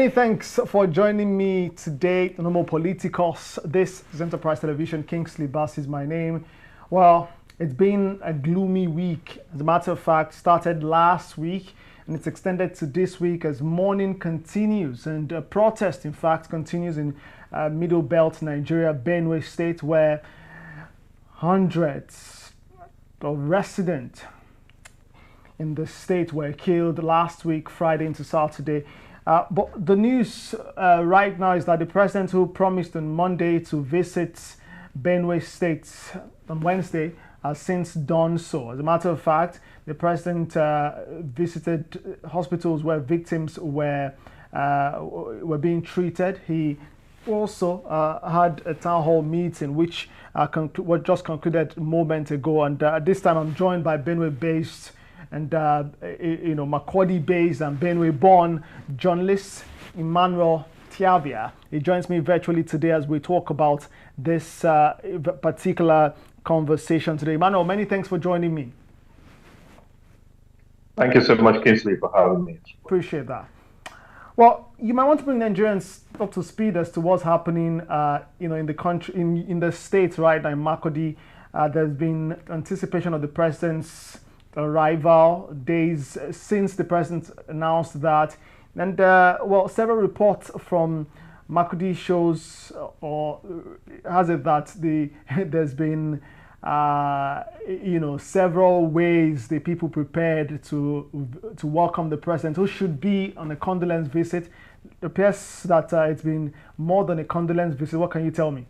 Many thanks for joining me today. No more politicos. This is Enterprise Television. Kingsley Bass is my name. Well, it's been a gloomy week. As a matter of fact, started last week and it's extended to this week as mourning continues and a protest, in fact, continues in Middle Belt, Nigeria, Benue State, where hundreds of residents in the state were killed last week, Friday into Saturday. But the news right now is that the president, who promised on Monday to visit Benue State on Wednesday, has since done so. As a matter of fact, the president visited hospitals where victims were being treated. He also had a town hall meeting, which was just concluded a moment ago. And this time I'm joined by Benue-based and Makurdi-based and Benue-born journalist Emmanuel Tiavia. He joins me virtually today as we talk about this particular conversation today. Emmanuel, many thanks for joining me. Thank you so much, Kingsley, for having me. Appreciate that. Well, you might want to bring Nigerians up to speed as to what's happening, in the country, in the state right now in Makurdi. There's been anticipation of the president's arrival days since the president announced that, and several reports from Makurdi shows or has it that there's been several ways the people prepared to welcome the president, who should be on a condolence visit. It appears that it's been more than a condolence visit. What can you tell me?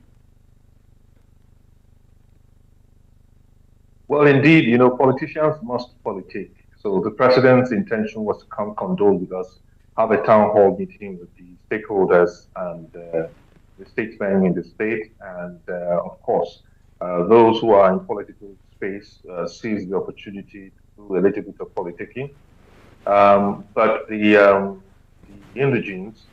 Well, indeed, politicians must politic. So the president's intention was to come condole with us, have a town hall meeting with the stakeholders and the statesmen in the state, and of course, those who are in political space seize the opportunity to do a little bit of politicking. But the indigenes,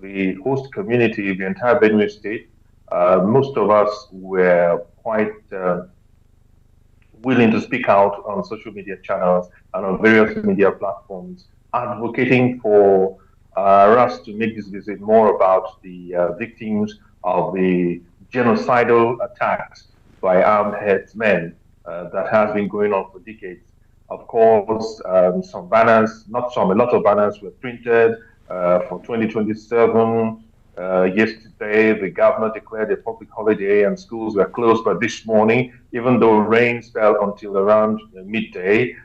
the host community, the entire Benue state, most of us were quite willing to speak out on social media channels and on various media platforms, advocating for us to make this visit more about the victims of the genocidal attacks by armed headsmen that has been going on for decades. Of course, some banners, not some, a lot of banners were printed for 2027. Yesterday, the governor declared a public holiday and schools were closed. But this morning, even though rain fell until around midday,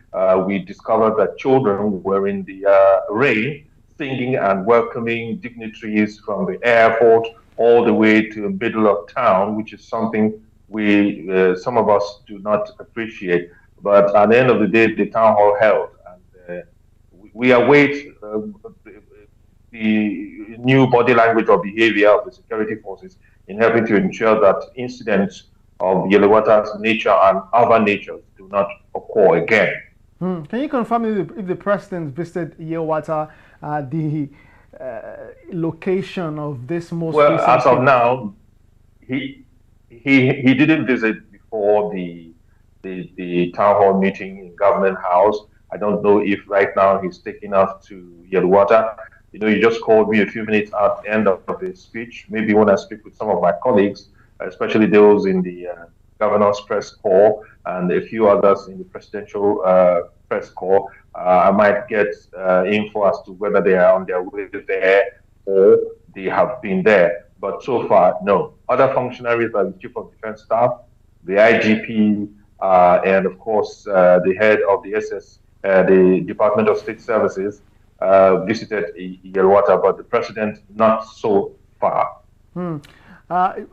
we discovered that children were in the rain singing and welcoming dignitaries from the airport all the way to the middle of town, which is something some of us do not appreciate. But at the end of the day, the town hall held, and we await the new body language or behavior of the security forces in helping to ensure that incidents of yellow water's nature and other natures do not occur again. Can you confirm if the president visited Yelwata, the location of this most recent? Well, as of now, he didn't visit before the town hall meeting in Government House. I don't know if right now he's taking us to Yelwata. You just called me a few minutes at the end of the speech. Maybe when I speak with some of my colleagues, especially those in the governor's press corps and a few others in the presidential press corps, I might get info as to whether they are on their way there or they have been there. But so far, no. Other functionaries like the Chief of Defense Staff, the IGP, and of course the head of the Department of State Services, visited Yelwata, but the president not so far.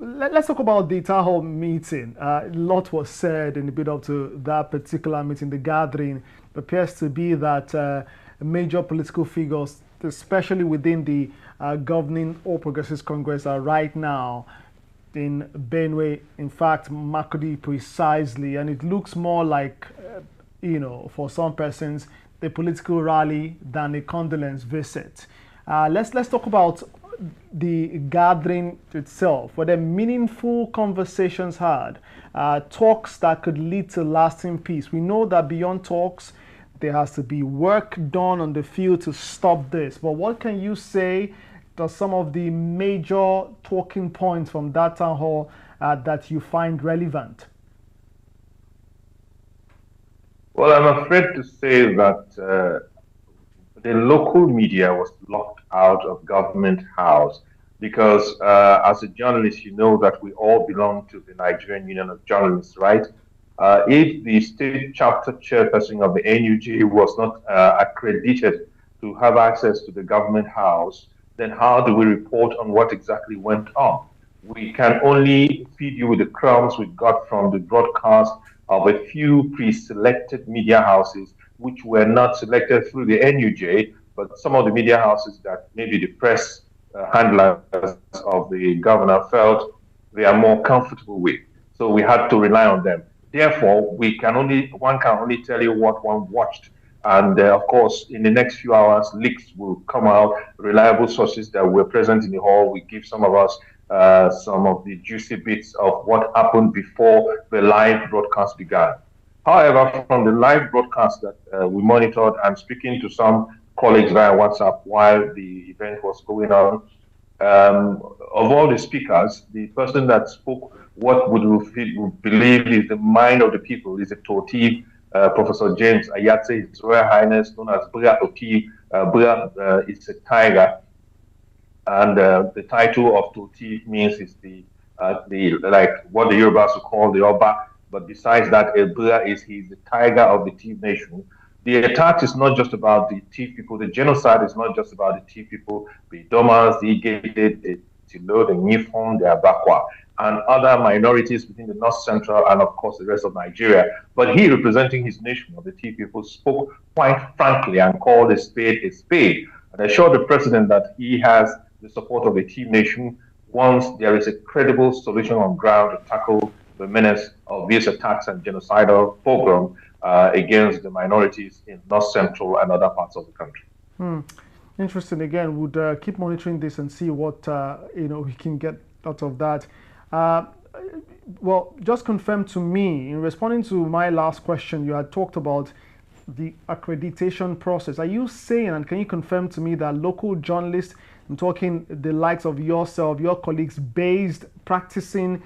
Let's talk about the town hall meeting. A lot was said in the build-up to that particular meeting. The gathering appears to be that major political figures, especially within the governing All Progressives Congress, are right now in Benue, in fact, Makurdi precisely, and it looks more like, for some persons, a political rally than a condolence visit. Let's talk about the gathering itself. Were there meaningful conversations had, talks that could lead to lasting peace? We know that beyond talks, there has to be work done on the field to stop this. But what can you say are some of the major talking points from that town hall that you find relevant? Well, I'm afraid to say that the local media was locked out of government house because as a journalist, you know that we all belong to the Nigerian Union of Journalists, right? If the state chapter chairperson of the NUJ was not accredited to have access to the government house, then how do we report on what exactly went on? We can only feed you with the crumbs we got from the broadcast of a few pre-selected media houses, which were not selected through the NUJ, but some of the media houses that maybe the press handlers of the governor felt they are more comfortable with. So we had to rely on them. Therefore, one can only tell you what one watched. And of course, in the next few hours, leaks will come out. Reliable sources that were present in the hall will give some of us some of the juicy bits of what happened before the live broadcast began. However, from the live broadcast that we monitored and speaking to some colleagues via WhatsApp while the event was going on, of all the speakers, the person that spoke what would believe is the mind of the people is a Totif, Professor James Ayatse, His Royal Highness, known as Bria Totif. Bria is a tiger, and the title of Totif means is the like what the Yorubas would call the Oba. But besides that, Bria he's the tiger of the Tiv nation. The attack is not just about the Tiv people. The genocide is not just about the Tiv people. The Domas, the Igede, the Tilo, the Nifon, the Abakwa, and other minorities within the North Central and, of course, the rest of Nigeria. But he, representing his nation of the Tiv people, spoke quite frankly and called a spade a spade. And assured the president that he has the support of the Tiv nation once there is a credible solution on ground to tackle the menace of these attacks and genocidal pogrom against the minorities in North Central and other parts of the country. Interesting. Again, would keep monitoring this and see what we can get out of that. Well, just confirm to me, in responding to my last question, you had talked about the accreditation process. Are you saying, and can you confirm to me, that local journalists, I'm talking the likes of yourself, your colleagues based, practicing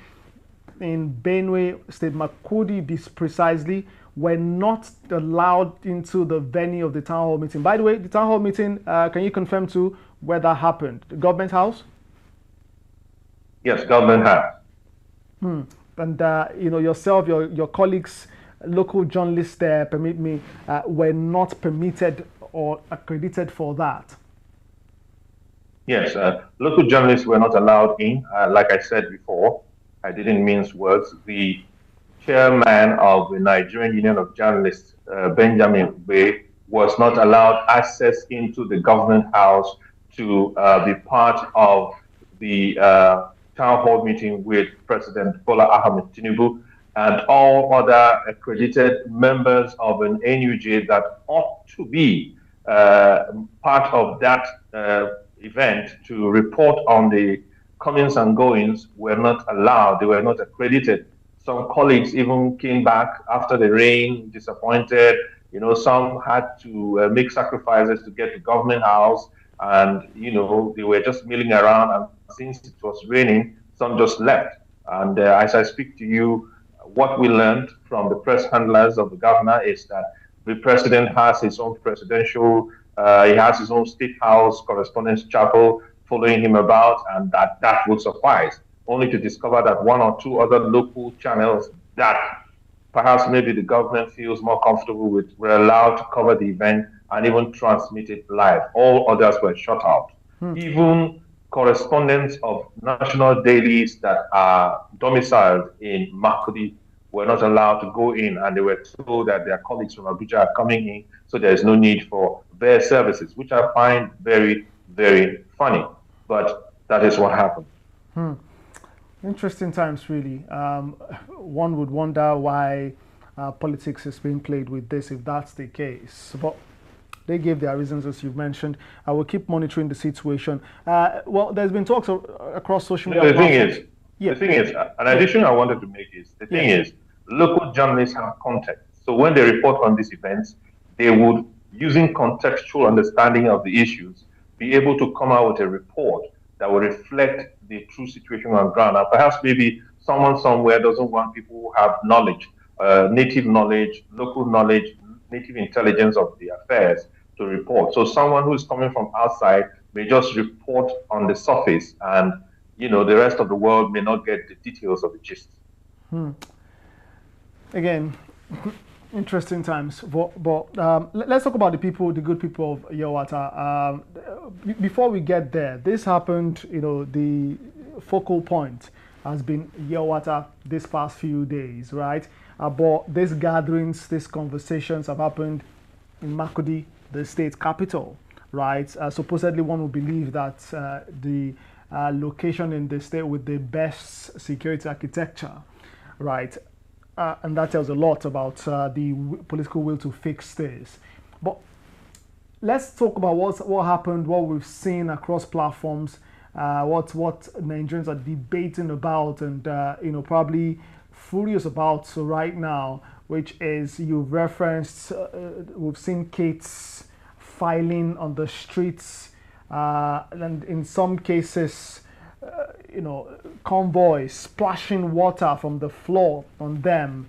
in Benue State, Makurdi precisely, were not allowed into the venue of the town hall meeting? By the way, the town hall meeting, can you confirm to where that happened? The government house? Yes, government house. And yourself, your colleagues, local journalists there, permit me, were not permitted or accredited for that. Yes, local journalists were not allowed in. Like I said before, I didn't mince words. The chairman of the Nigerian Union of Journalists, Benjamin Bay, was not allowed access into the government house to be part of the town hall meeting with President Bola Ahmed Tinubu and all other accredited members of an NUJ that ought to be part of that event to report on the comings and goings were not allowed. They were not accredited. Some colleagues even came back after the rain, disappointed. Some had to make sacrifices to get to government house, and they were just milling around. And since it was raining, some just left. And as I speak to you, what we learned from the press handlers of the governor is that the president has his own presidential, he has his own state house correspondence chapel following him about, and that would suffice, only to discover that one or two other local channels that perhaps maybe the government feels more comfortable with were allowed to cover the event and even transmit it live. All others were shut out. Even correspondents of national dailies that are domiciled in Makurdi were not allowed to go in, and they were told that their colleagues from Abuja are coming in, so there is no need for their services, which I find very, very funny. But that is what happened. Interesting times, really. One would wonder why politics is being played with this, if that's the case. But they gave their reasons, as you've mentioned. I will keep monitoring the situation. Well, there's been talks across social media. The thing is, an addition I wanted to make is, the thing is, local journalists have context. So when they report on these events, they would, using contextual understanding of the issues, be able to come out with a report that will reflect the true situation on ground. And perhaps maybe someone somewhere doesn't want people who have knowledge, native knowledge, local knowledge, native intelligence of the affairs to report. So someone who is coming from outside may just report on the surface, and the rest of the world may not get the details of the gist. Again, interesting times. But let's talk about the people, the good people of Yelwata. Before we get there, this happened. The focal point has been Yelwata this past few days, right? But these gatherings, these conversations have happened in Makurdi, the state capital, right? Supposedly, one would believe that the location in the state with the best security architecture, right? And that tells a lot about the political will to fix this. But let's talk about what happened, what we've seen across platforms, what Nigerians are debating about, and probably furious about right now, which is you've referenced. We've seen kids filing on the streets, and in some cases, convoys splashing water from the floor on them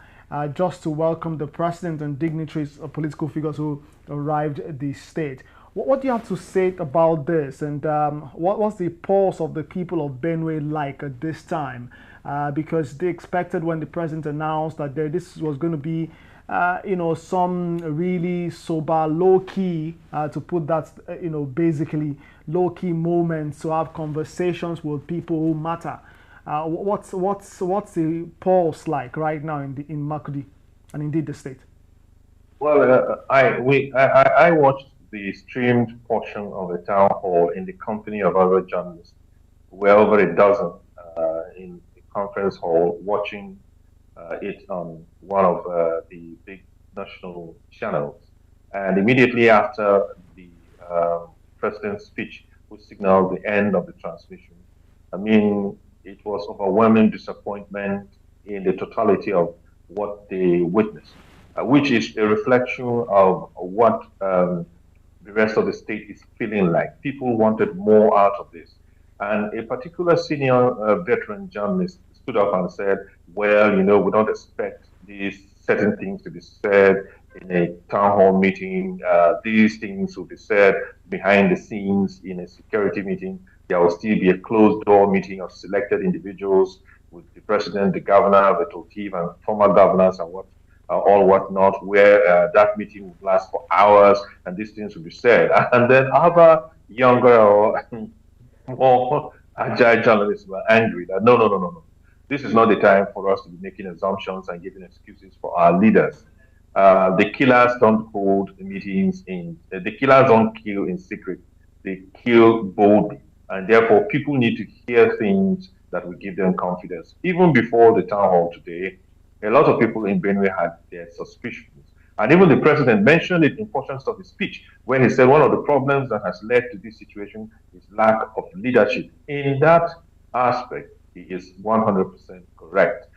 just to welcome the president and dignitaries or political figures who arrived at the state. What do you have to say about this, and what's the pulse of the people of Benue like at this time? Because they expected when the president announced that this was going to be some really sober, low-key, to put that, basically low-key moments to have conversations with people who matter. What's the pulse like right now in Makurdi and indeed the state? Well, I watched the streamed portion of the town hall in the company of other journalists. We're over a dozen in the conference hall watching it on one of the big national channels. And immediately after the president's speech, which signaled the end of the transmission, I mean, it was overwhelming disappointment in the totality of what they witnessed, which is a reflection of what the rest of the state is feeling like. People wanted more out of this. And a particular senior veteran journalist stood up and said, well, we don't expect these certain things to be said in a town hall meeting. These things will be said behind the scenes in a security meeting. There will still be a closed door meeting of selected individuals with the president, the governor, the Totif, and former governors and whatnot, where that meeting would last for hours and these things will be said. And then other younger or more agile journalists were angry that no. This is not the time for us to be making assumptions and giving excuses for our leaders. The killers don't hold the meetings the killers don't kill in secret. They kill boldly. And therefore, people need to hear things that will give them confidence. Even before the town hall today, a lot of people in Benue had their suspicions. And even the president mentioned it in portions of his speech, where he said one of the problems that has led to this situation is lack of leadership. In that aspect, he is 100% correct.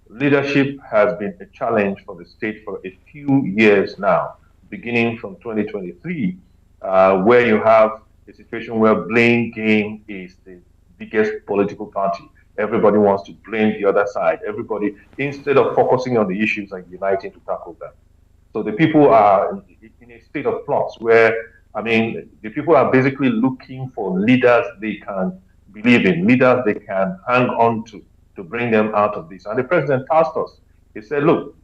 Leadership has been a challenge for the state for a few years now, beginning from 2023, where you have a situation where blame game is the biggest political party. Everybody wants to blame the other side. Everybody, instead of focusing on the issues and uniting to tackle them. So the people are in a state of flux where, the people are basically looking for leaders they can believe in, leaders they can hang on to bring them out of this. And the president asked us, he said, look,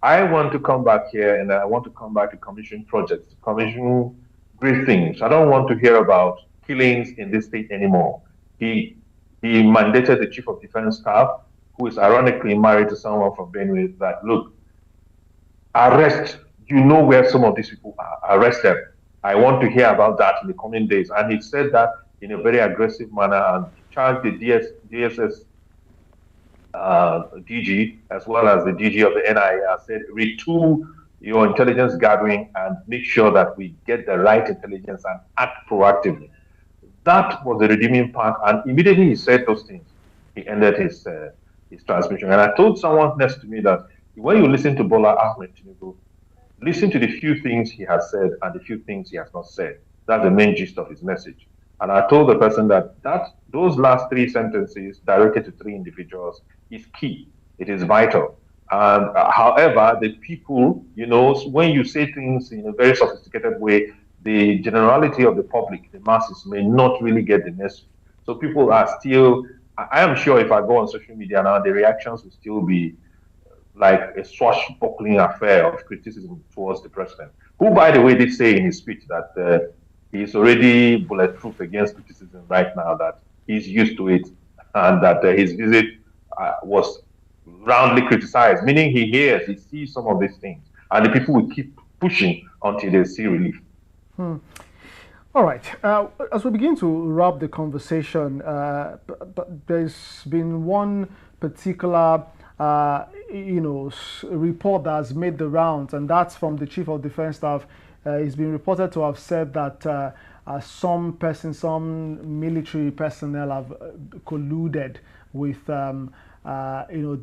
I want to come back here and I want to come back to commission projects, to commission great things. I don't want to hear about killings in this state anymore. He mandated the chief of defense staff, who is ironically married to someone from Benue, that, look, arrest, where some of these people are, arrest them. I want to hear about that in the coming days. And he said that in a very aggressive manner and charged the DSS DG as well as the DG of the NIA, said, retool your intelligence gathering and make sure that we get the right intelligence and act proactively. That was the redeeming part. And immediately he said those things, he ended his transmission. And I told someone next to me that when you listen to Bola Ahmed Tinubu, listen to the few things he has said and the few things he has not said. That's the main gist of his message. And I told the person that those last three sentences directed to three individuals is key. It is vital. And however, the people, when you say things in a very sophisticated way, the generality of the public, the masses, may not really get the message. So people are still, I am sure if I go on social media now, the reactions will still be like a swashbuckling affair of criticism towards the president, who, by the way, did say in his speech that he's already bulletproof against criticism right now, that he's used to it, and that his visit was roundly criticized, meaning he sees some of these things, and the people will keep pushing until they see relief. All right. As we begin to wrap the conversation, there's been one particular, report that has made the rounds, and that's from the Chief of Defense Staff. He's been reported to have said that some military personnel have colluded with,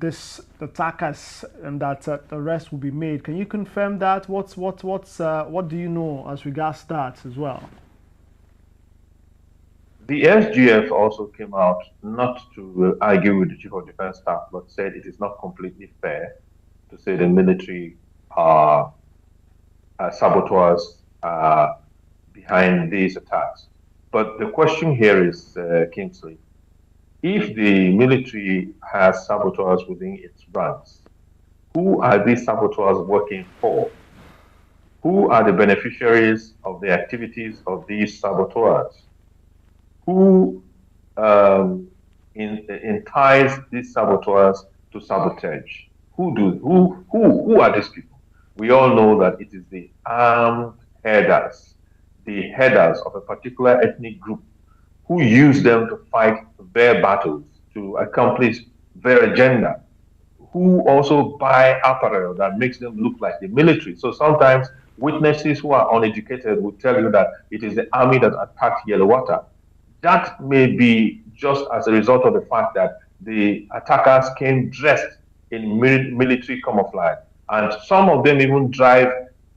this attackers, and that arrest will be made. Can you confirm that? What do you know as regards that as well? The SGF also came out not to argue with the Chief of Defense Staff, but said it is not completely fair to say the military are saboteurs behind these attacks. But the question here is, Kingsley, if the military has saboteurs within its ranks, who are these saboteurs working for? Who are the beneficiaries of the activities of these saboteurs? Who entice these saboteurs to sabotage? Who are these people? We all know that it is the armed headers, the headers of a particular ethnic group, who use them to fight their battles, to accomplish their agenda, who also buy apparel that makes them look like the military. So sometimes witnesses who are uneducated will tell you that it is the army that attacked Yellowwater. That may be just as a result of the fact that the attackers came dressed in military camouflage. And some of them even drive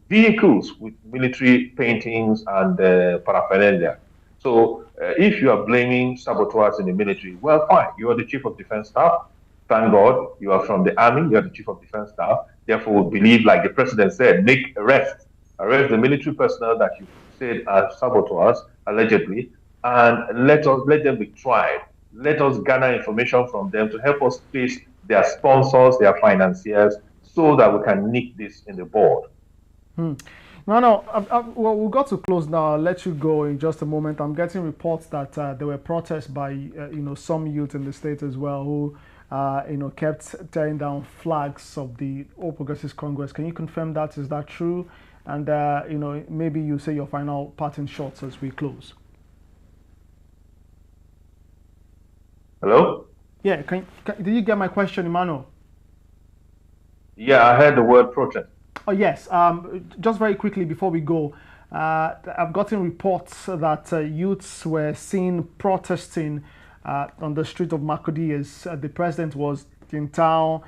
vehicles with military paintings and paraphernalia. So if you are blaming saboteurs in the military, well, fine. You are the Chief of Defense Staff. Thank God you are from the army. You are the Chief of Defense Staff. Therefore, believe, like the president said, make arrests. Arrest the military personnel that you said are saboteurs, allegedly, and let them be tried. Let us gather information from them to help us trace their sponsors, their financiers, so that we can nick this in the board. No. Well, we've got to close now. I'll let you go in just a moment. I'm getting reports that there were protests by some youth in the state as well who kept tearing down flags of the All Progressives Congress. Can you confirm that? Is that true? And maybe you say your final parting shots as we close. Hello? Yeah, did you get my question, Emmanuel? Yeah, I heard the word protest. Oh, yes. Just very quickly before we go, I've gotten reports that youths were seen protesting on the street of Makurdi as the president was in town,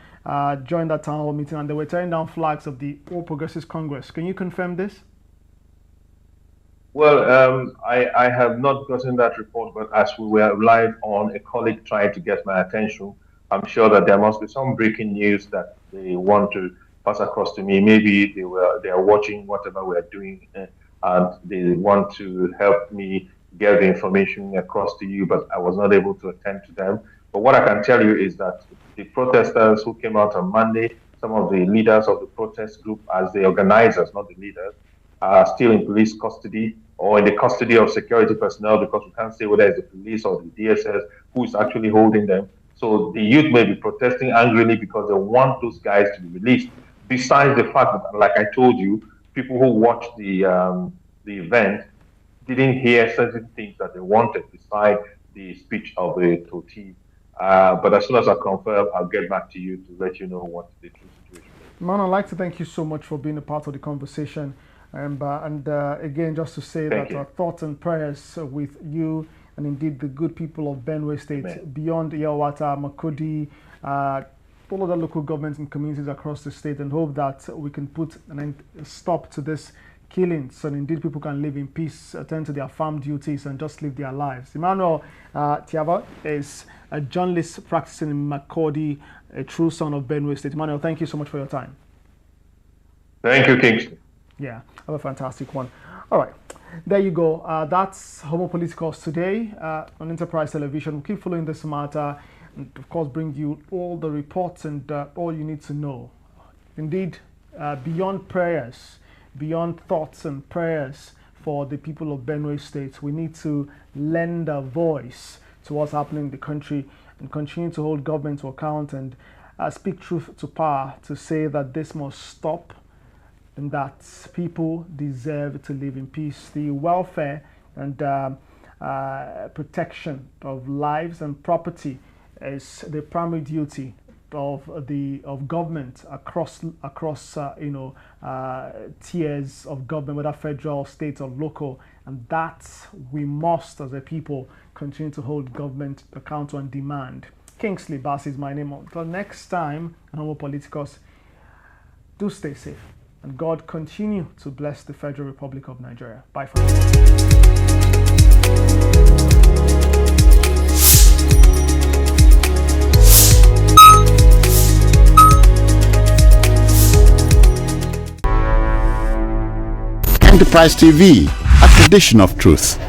joined that town hall meeting, and they were tearing down flags of the All Progressives Congress. Can you confirm this? Well, I have not gotten that report, but as we were live on, a colleague tried to get my attention. I'm sure that there must be some breaking news that they want to pass across to me. Maybe they are watching whatever we are doing, and they want to help me get the information across to you, but I was not able to attend to them. But what I can tell you is that the protesters who came out on Monday, some of the leaders of the protest group, as the organizers, not the leaders, are still in police custody or in the custody of security personnel, because we can't say whether it's the police or the DSS who is actually holding them. So the youth may be protesting angrily because they want those guys to be released. Besides the fact that, like I told you, people who watched the event didn't hear certain things that they wanted beside the speech of the Toti. But as soon as I confirm, I'll get back to you to let you know what the true situation is. Man, I'd like to thank you so much for being a part of the conversation. And again, just to say that our thoughts and prayers with you and indeed the good people of Benue State, Amen. Beyond Yellowwater, Makurdi, all other local governments and communities across the state, and hope that we can put a stop to this killings, and indeed people can live in peace, attend to their farm duties, and just live their lives. Emmanuel Tiava is a journalist practicing in Makurdi, a true son of Benue State. Emmanuel, thank you so much for your time. Thank you, Kingsley. Yeah, have a fantastic one. All right, there you go. That's Homo Politicus today on Enterprise Television. We'll keep following this matter and, of course, bring you all the reports and all you need to know. Indeed, beyond prayers, beyond thoughts and prayers for the people of Benue State, we need to lend a voice to what's happening in the country and continue to hold government to account and speak truth to power to say that this must stop and that people deserve to live in peace. The welfare and protection of lives and property is the primary duty of government across tiers of government, whether federal, state, or local, and that we must, as a people, continue to hold government account and demand. Kingsley Bass is my name. Until next time, Homo Politicus, do stay safe, and God continue to bless the Federal Republic of Nigeria. Bye for now. Enterprise TV, a tradition of truth.